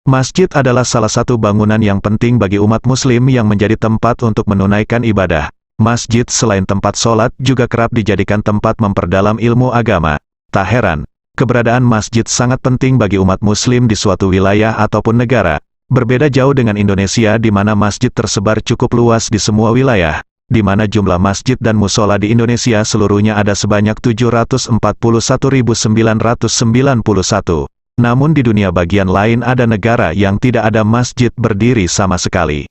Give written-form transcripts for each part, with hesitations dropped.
Masjid adalah salah satu bangunan yang penting bagi umat muslim yang menjadi tempat untuk menunaikan ibadah. Masjid selain tempat sholat juga kerap dijadikan tempat memperdalam ilmu agama. Tak heran, keberadaan masjid sangat penting bagi umat muslim di suatu wilayah ataupun negara. Berbeda jauh dengan Indonesia di mana masjid tersebar cukup luas di semua wilayah, di mana jumlah masjid dan musola di Indonesia seluruhnya ada sebanyak 741.991. Namun di dunia bagian lain ada negara yang tidak ada masjid berdiri sama sekali.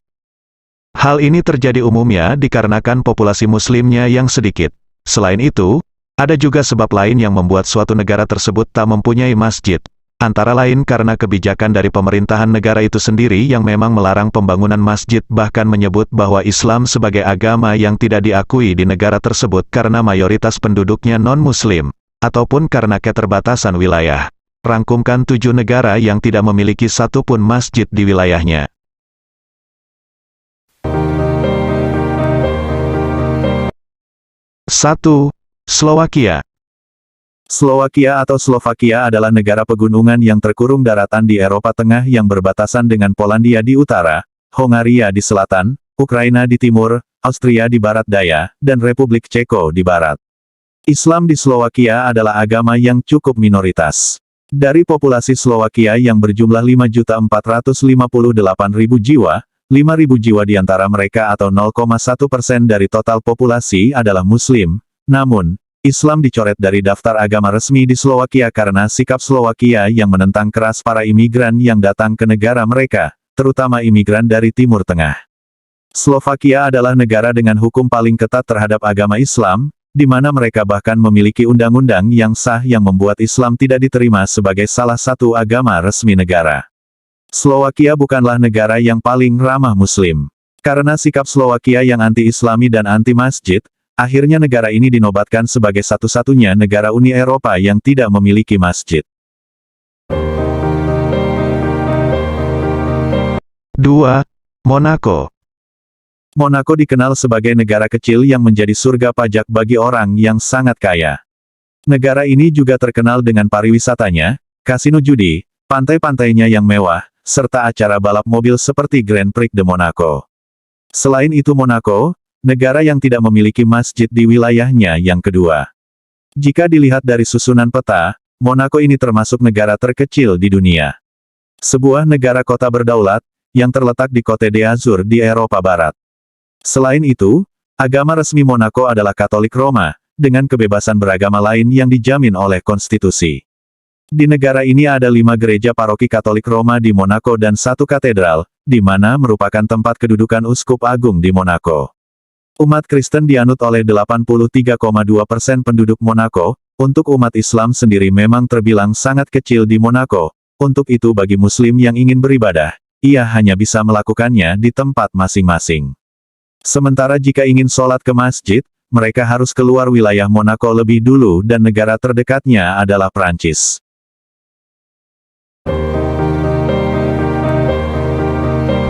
Hal ini terjadi umumnya dikarenakan populasi muslimnya yang sedikit. Selain itu, ada juga sebab lain yang membuat suatu negara tersebut tak mempunyai masjid. Antara lain karena kebijakan dari pemerintahan negara itu sendiri yang memang melarang pembangunan masjid, bahkan menyebut bahwa Islam sebagai agama yang tidak diakui di negara tersebut karena mayoritas penduduknya non-muslim, ataupun karena keterbatasan wilayah. Rangkumkan 7 negara yang tidak memiliki satupun masjid di wilayahnya. 1. Slowakia. Slowakia atau Slovakia adalah negara pegunungan yang terkurung daratan di Eropa Tengah yang berbatasan dengan Polandia di utara, Hongaria di selatan, Ukraina di timur, Austria di barat daya, dan Republik Ceko di barat. Islam di Slowakia adalah agama yang cukup minoritas. Dari populasi Slowakia yang berjumlah 5.458.000 jiwa, 5.000 jiwa di antara mereka atau 0,1% dari total populasi adalah Muslim. Namun, Islam dicoret dari daftar agama resmi di Slowakia karena sikap Slowakia yang menentang keras para imigran yang datang ke negara mereka, terutama imigran dari Timur Tengah. Slovakia adalah negara dengan hukum paling ketat terhadap agama Islam, di mana mereka bahkan memiliki undang-undang yang sah yang membuat Islam tidak diterima sebagai salah satu agama resmi negara. Slowakia bukanlah negara yang paling ramah Muslim. Karena sikap Slowakia yang anti-Islami dan anti-masjid, akhirnya negara ini dinobatkan sebagai satu-satunya negara Uni Eropa yang tidak memiliki masjid. 2. Monaco. Monaco dikenal sebagai negara kecil yang menjadi surga pajak bagi orang yang sangat kaya. Negara ini juga terkenal dengan pariwisatanya, kasino judi, pantai-pantainya yang mewah, serta acara balap mobil seperti Grand Prix de Monaco. Selain itu Monaco, negara yang tidak memiliki masjid di wilayahnya yang kedua. Jika dilihat dari susunan peta, Monaco ini termasuk negara terkecil di dunia. Sebuah negara kota berdaulat, yang terletak di Côte d'Azur di Eropa Barat. Selain itu, agama resmi Monaco adalah Katolik Roma, dengan kebebasan beragama lain yang dijamin oleh konstitusi. Di negara ini ada 5 gereja paroki Katolik Roma di Monaco dan 1 katedral, di mana merupakan tempat kedudukan Uskup Agung di Monaco. Umat Kristen dianut oleh 83,2% penduduk Monaco, untuk umat Islam sendiri memang terbilang sangat kecil di Monaco, untuk itu bagi Muslim yang ingin beribadah, ia hanya bisa melakukannya di tempat masing-masing. Sementara jika ingin sholat ke masjid, mereka harus keluar wilayah Monaco lebih dulu dan negara terdekatnya adalah Prancis.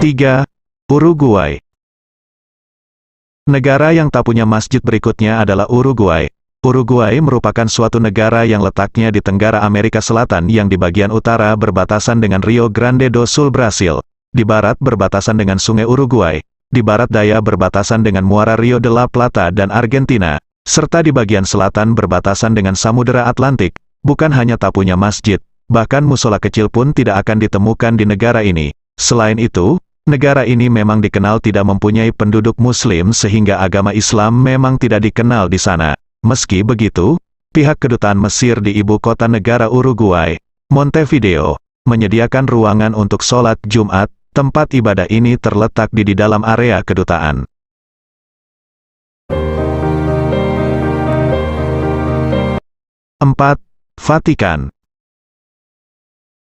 3. Uruguay. Negara yang tak punya masjid berikutnya adalah Uruguay. Uruguay merupakan suatu negara yang letaknya di Tenggara Amerika Selatan yang di bagian utara berbatasan dengan Rio Grande do Sul Brasil, di barat berbatasan dengan Sungai Uruguay, di barat daya berbatasan dengan muara Rio de la Plata dan Argentina, serta di bagian selatan berbatasan dengan Samudera Atlantik. Bukan hanya tak punya masjid, bahkan musola kecil pun tidak akan ditemukan di negara ini. Selain itu, negara ini memang dikenal tidak mempunyai penduduk Muslim sehingga agama Islam memang tidak dikenal di sana. Meski begitu, pihak kedutaan Mesir di ibu kota negara Uruguay, Montevideo, menyediakan ruangan untuk sholat Jumat. Tempat ibadah ini terletak di dalam area kedutaan. 4. Vatikan.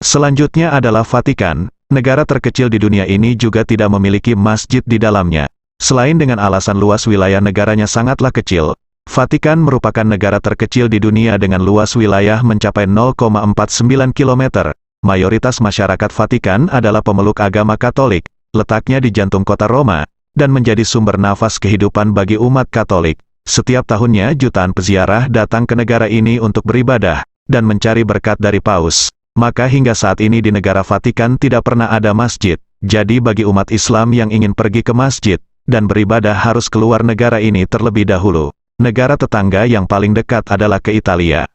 Selanjutnya adalah Vatikan, negara terkecil di dunia ini juga tidak memiliki masjid di dalamnya. Selain dengan alasan luas wilayah negaranya sangatlah kecil, Vatikan merupakan negara terkecil di dunia dengan luas wilayah mencapai 0,49 km. Mayoritas masyarakat Vatikan adalah pemeluk agama Katolik, letaknya di jantung kota Roma, dan menjadi sumber nafas kehidupan bagi umat Katolik. Setiap tahunnya jutaan peziarah datang ke negara ini untuk beribadah, dan mencari berkat dari Paus. maka hingga saat ini di negara Vatikan tidak pernah ada masjid. Jadi bagi umat Islam yang ingin pergi ke masjid dan beribadah harus keluar negara ini terlebih dahulu. Negara tetangga yang paling dekat adalah ke Italia.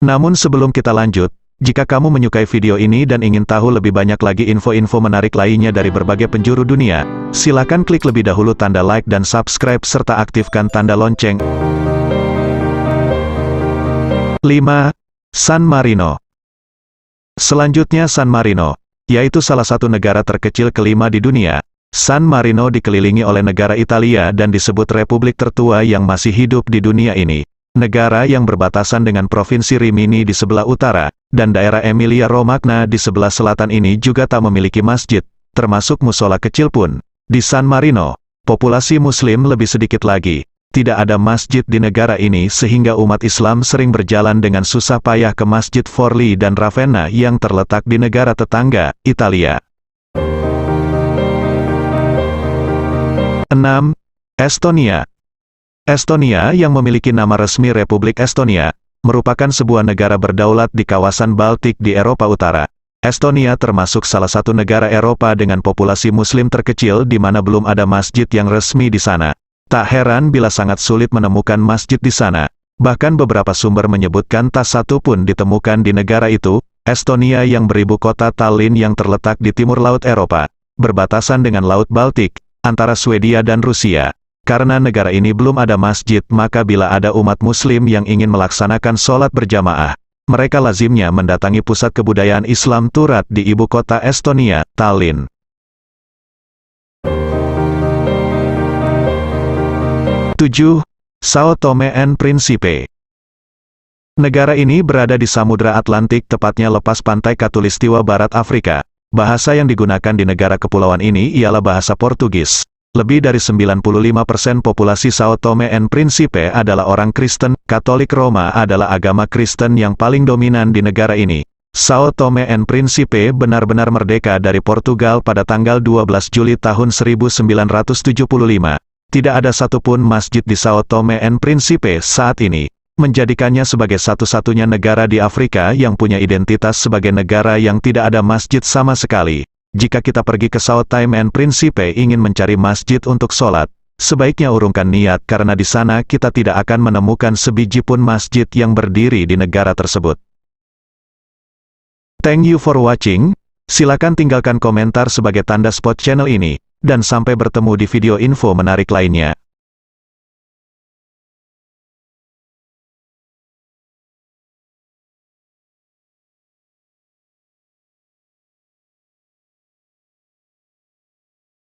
Namun sebelum kita lanjut, jika kamu menyukai video ini dan ingin tahu lebih banyak lagi info-info menarik lainnya dari berbagai penjuru dunia, silakan klik lebih dahulu tanda like dan subscribe serta aktifkan tanda lonceng. 5. San Marino. Selanjutnya San Marino, yaitu salah satu negara terkecil kelima di dunia. San Marino dikelilingi oleh negara Italia dan disebut Republik tertua yang masih hidup di dunia ini. Negara yang berbatasan dengan Provinsi Rimini di sebelah utara, dan daerah Emilia-Romagna di sebelah selatan ini juga tak memiliki masjid, termasuk musola kecil pun. Di San Marino, populasi Muslim lebih sedikit lagi. Tidak ada masjid di negara ini sehingga umat Islam sering berjalan dengan susah payah ke Masjid Forlì dan Ravenna yang terletak di negara tetangga, Italia. 6. Estonia. Estonia yang memiliki nama resmi Republik Estonia, merupakan sebuah negara berdaulat di kawasan Baltik di Eropa Utara. Estonia termasuk salah satu negara Eropa dengan populasi Muslim terkecil di mana belum ada masjid yang resmi di sana. Tak heran bila sangat sulit menemukan masjid di sana. Bahkan beberapa sumber menyebutkan tak satu pun ditemukan di negara itu. Estonia yang beribu kota Tallinn yang terletak di timur Laut Eropa, berbatasan dengan Laut Baltik, antara Swedia dan Rusia. Karena negara ini belum ada masjid, maka bila ada umat Muslim yang ingin melaksanakan sholat berjamaah, mereka lazimnya mendatangi pusat kebudayaan Islam Turat di ibu kota Estonia, Tallinn. 7. Sao Tome and Principe. Negara ini berada di Samudra Atlantik, tepatnya lepas pantai Khatulistiwa Barat Afrika. Bahasa yang digunakan di negara kepulauan ini ialah bahasa Portugis. Lebih dari 95% populasi Sao Tome and Principe adalah orang Kristen. Katolik Roma adalah agama Kristen yang paling dominan di negara ini. Sao Tome and Principe benar-benar merdeka dari Portugal pada tanggal 12 Juli tahun 1975. Tidak ada satupun masjid di Sao Tome and Principe saat ini, menjadikannya sebagai satu-satunya negara di Afrika yang punya identitas sebagai negara yang tidak ada masjid sama sekali. Jika kita pergi ke Sao Tome and Principe ingin mencari masjid untuk sholat, sebaiknya urungkan niat karena di sana kita tidak akan menemukan sebiji pun masjid yang berdiri di negara tersebut. Thank you for watching. Silakan tinggalkan komentar sebagai tanda support channel ini. Dan sampai bertemu di video info menarik lainnya.